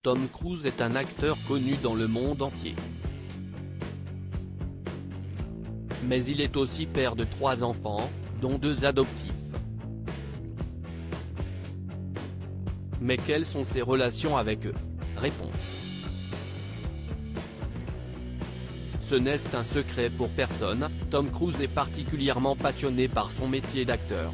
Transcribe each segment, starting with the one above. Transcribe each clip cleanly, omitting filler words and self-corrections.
Tom Cruise est un acteur connu dans le monde entier. Mais il est aussi père de 3 enfants, dont 2 adoptifs. Mais quelles sont ses relations avec eux? Réponse. Ce n'est un secret pour personne, Tom Cruise est particulièrement passionné par son métier d'acteur.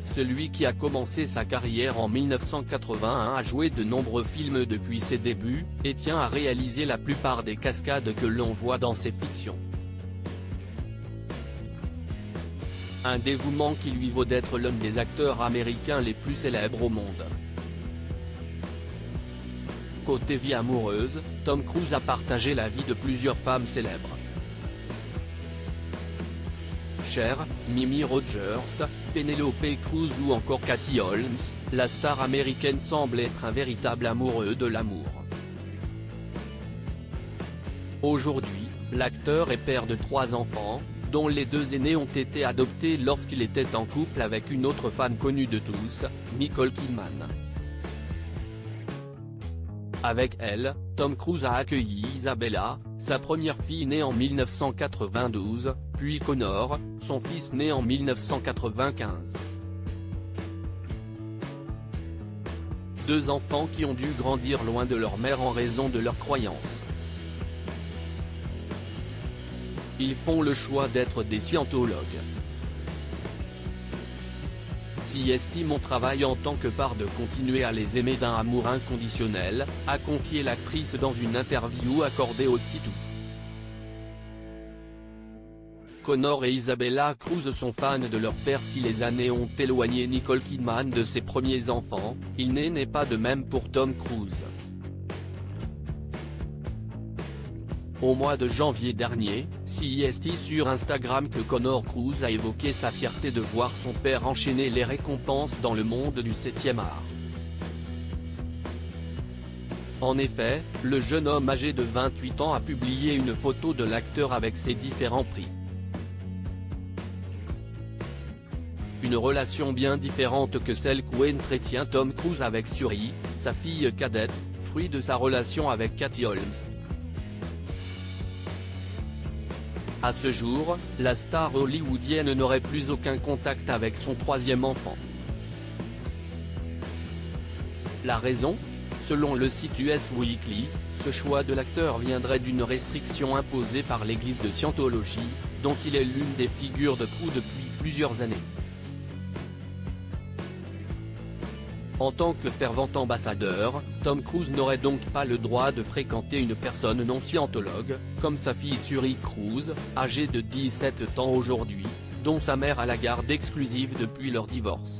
Celui qui a commencé sa carrière en 1981 a joué de nombreux films depuis ses débuts, et tient à réaliser la plupart des cascades que l'on voit dans ses fictions. Un dévouement qui lui vaut d'être l'un des acteurs américains les plus célèbres au monde. Côté vie amoureuse, Tom Cruise a partagé la vie de plusieurs femmes célèbres. Cher, Mimi Rogers, Penelope Cruz ou encore Katie Holmes, la star américaine semble être un véritable amoureux de l'amour. Aujourd'hui, l'acteur est père de 3 enfants, dont les 2 aînés ont été adoptés lorsqu'il était en couple avec une autre femme connue de tous, Nicole Kidman. Avec elle, Tom Cruise a accueilli Isabella, sa première fille née en 1992, puis Connor, son fils né en 1995. 2 enfants qui ont dû grandir loin de leur mère en raison de leurs croyances. Ils font le choix d'être des scientologues. S'ils estiment mon travail en tant que part de continuer à les aimer d'un amour inconditionnel, a confié l'actrice dans une interview accordée au site. Connor et Isabella Cruz sont fans de leur père. Si les années ont éloigné Nicole Kidman de ses premiers enfants, il n'est pas de même pour Tom Cruise. Au mois de janvier dernier, c'est sur Instagram que Connor Cruise a évoqué sa fierté de voir son père enchaîner les récompenses dans le monde du 7e art. En effet, le jeune homme âgé de 28 ans a publié une photo de l'acteur avec ses différents prix. Une relation bien différente que celle qu'entretient Tom Cruise avec Suri, sa fille cadette, fruit de sa relation avec Katie Holmes. À ce jour, la star hollywoodienne n'aurait plus aucun contact avec son 3e enfant. La raison? Selon le site Us Weekly, ce choix de l'acteur viendrait d'une restriction imposée par l'église de Scientologie, dont il est l'une des figures de proue depuis plusieurs années. En tant que fervent ambassadeur, Tom Cruise n'aurait donc pas le droit de fréquenter une personne non scientologue, comme sa fille Suri Cruise, âgée de 17 ans aujourd'hui, dont sa mère a la garde exclusive depuis leur divorce.